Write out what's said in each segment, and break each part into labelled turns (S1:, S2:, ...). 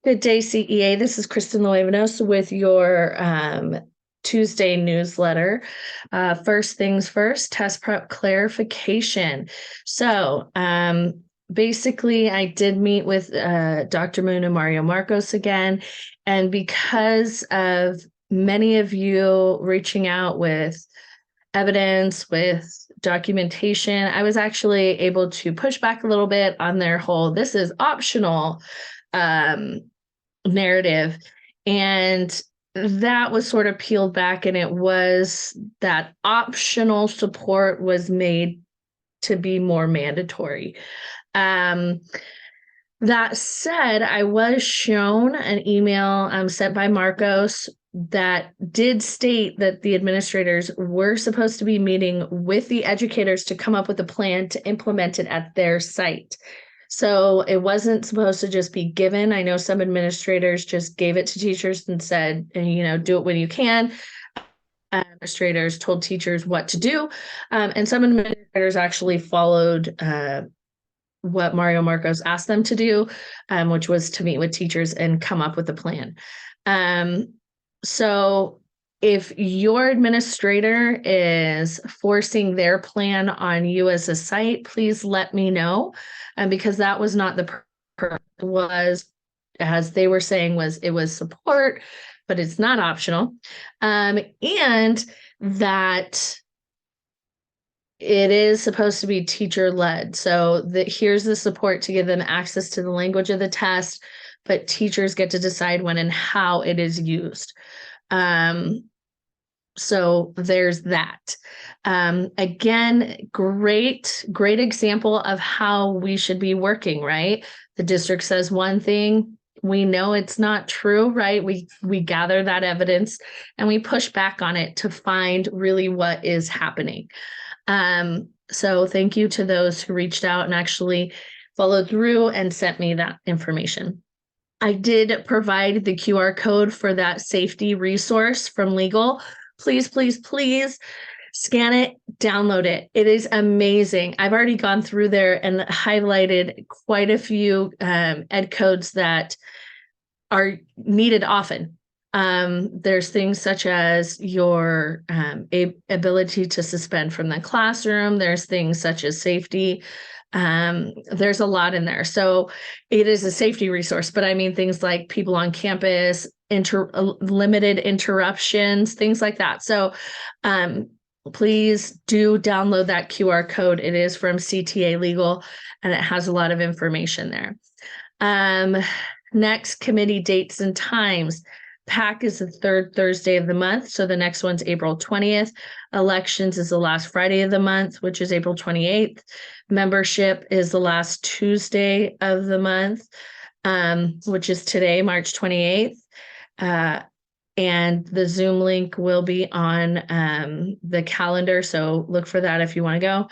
S1: Good day, CEA. This is Kristen Loevenos with your Tuesday newsletter. First things first, test prep clarification. So basically, I did meet with Dr. Moon and Mario Marcos again. And because of many of you reaching out with evidence, with documentation, I was actually able to push back a little bit on their whole, this is optional narrative. And that was sort of peeled back, and it was that optional support was made to be more mandatory. That said, I was shown an email sent by Marcos that did state that the administrators were supposed to be meeting with the educators to come up with a plan to implement it at their site. So it wasn't supposed to just be given. I know some administrators just gave it to teachers and said, do it when you can. Administrators told teachers what to do. And some administrators actually followed what Mario Marcos asked them to do, which was to meet with teachers and come up with a plan. So if your administrator is forcing their plan on you as a site, please let me know, because that was not the purpose. Was, as they were saying, it was support, but it's not optional, and that it is supposed to be teacher-led. So here's the support to give them access to the language of the test, but teachers get to decide when and how it is used. So there's that. Again, great example of how we should be working, right? The district says one thing, we know it's not true, right? We gather that evidence and we push back on it to find really what is happening. So thank you to those who reached out and actually followed through and sent me that information. I did provide the QR code for that safety resource from legal. Please, please, please scan it, download it. It is amazing. I've already gone through there and highlighted quite a few ed codes that are needed often. There's things such as your ability to suspend from the classroom. There's things such as safety. There's a lot in there. So it is a safety resource, but I mean things like people on campus, limited interruptions, things like that. So please do download that QR code. It is from CTA Legal, and it has a lot of information there. Next, committee dates and times. PAC is the third Thursday of the month, so the next one's April 20th. Elections is the last Friday of the month, which is April 28th. Membership is the last Tuesday of the month, which is today, March 28th. And the Zoom link will be on the calendar, so look for that if you want to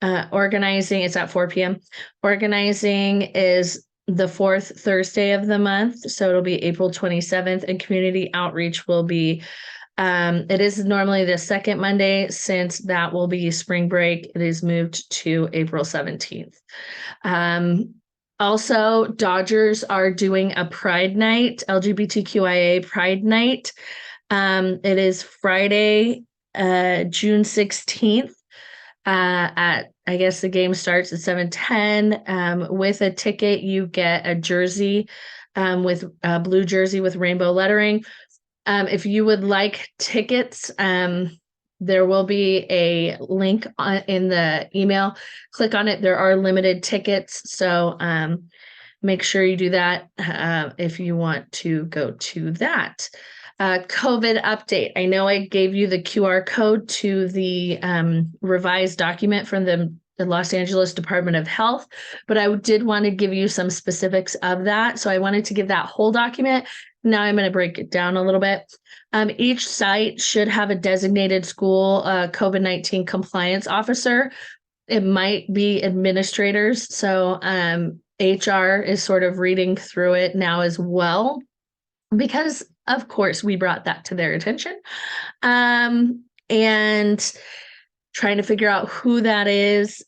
S1: go. Organizing, it's at 4 p.m. Organizing is the fourth Thursday of the month, so it'll be April 27th, and community outreach will be, it is normally the second Monday. Since that will be spring break, it is moved to April 17th. Also, Dodgers are doing a Pride Night, LGBTQIA Pride Night. It is Friday, June 16th. I guess the game starts at 7:10. With a ticket, you get a jersey, with a blue jersey with rainbow lettering. If you would like tickets, there will be a link in the email. Click on it. There are limited tickets, so make sure you do that if you want to go to that. COVID update. I know I gave you the QR code to the revised document from the Los Angeles Department of Health, but I did want to give you some specifics of that. So I wanted to give that whole document. Now I'm going to break it down a little bit. Each site should have a designated school COVID-19 compliance officer. It might be administrators. So HR is sort of reading through it now as well, because of course we brought that to their attention, and trying to figure out who that is.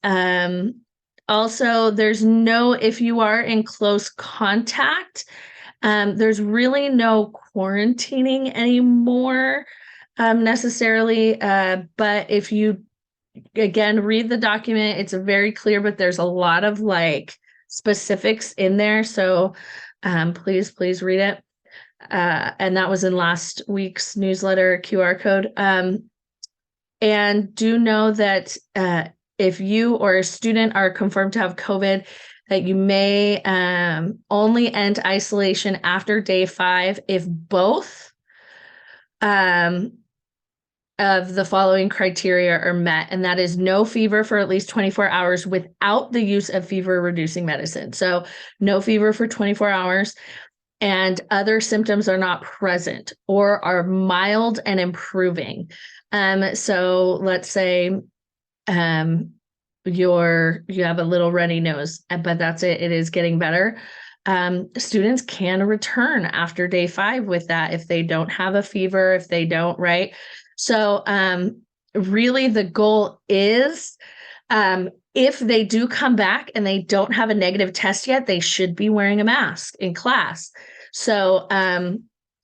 S1: Also, there's no, if you are in close contact, There's really no quarantining anymore, necessarily. But if you, again, read the document, it's very clear, but there's a lot of like specifics in there. So please read it. And that was in last week's newsletter QR code. And do know that if you or a student are confirmed to have COVID, that you may only end isolation after day 5 if both of the following criteria are met, and that is no fever for at least 24 hours without the use of fever reducing medicine. So no fever for 24 hours, and other symptoms are not present or are mild and improving. So let's say you have a little runny nose, but that's it. It is getting better. Students can return after day 5 with that if they don't have a fever, if they don't, right? So really the goal is if they do come back and they don't have a negative test yet, they should be wearing a mask in class. So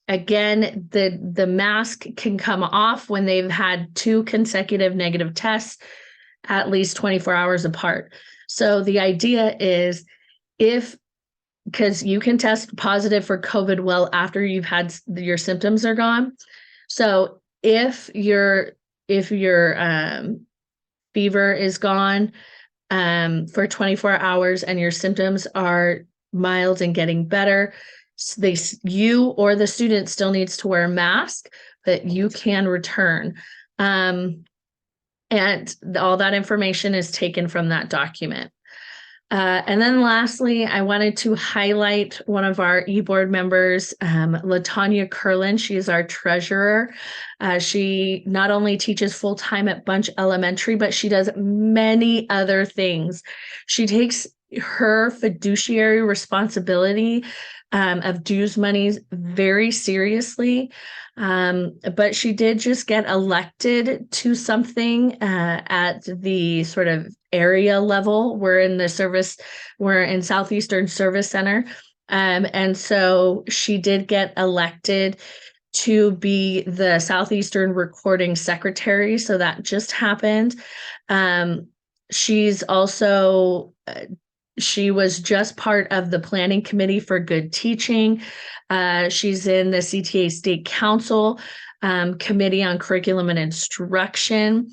S1: again, the mask can come off when they've had 2 consecutive negative tests at least 24 hours apart. So the idea is because you can test positive for COVID well after you've had your symptoms are gone. So if your fever is gone for 24 hours and your symptoms are mild and getting better, you or the student still needs to wear a mask, but you can return. And all that information is taken from that document. And then lastly, I wanted to highlight one of our e-board members, Latanya Curlin. She is our treasurer. She not only teaches full-time at Bunch Elementary, but she does many other things. She takes her fiduciary responsibility of dues monies very seriously. But she did just get elected to something at the sort of area level. We're in Southeastern Service Center. And so she did get elected to be the Southeastern Recording Secretary. So that just happened. She's also she was just part of the planning committee for good teaching. She's in the CTA State Council Committee on Curriculum and Instruction.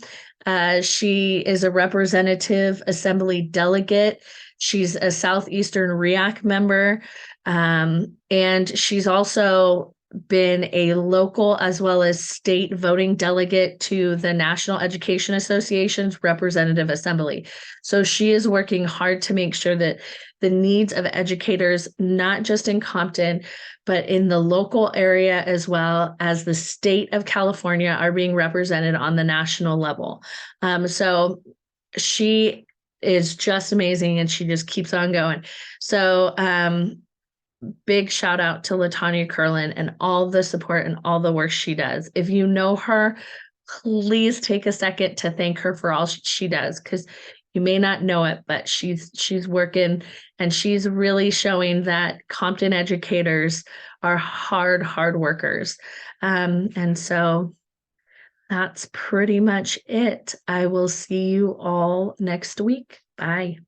S1: She is a representative assembly delegate. She's a Southeastern REAC member. And she's also been a local as well as state voting delegate to the National Education Association's Representative Assembly. So she is working hard to make sure that the needs of educators, not just in Compton, but in the local area as well as the state of California, are being represented on the national level. So she is just amazing, and she just keeps on going. So big shout out to Latanya Curlin and all the support and all the work she does. If you know her, please take a second to thank her for all she does, because you may not know it, but she's working, and she's really showing that Compton educators are hard workers. And so that's pretty much it. I will see you all next week. Bye.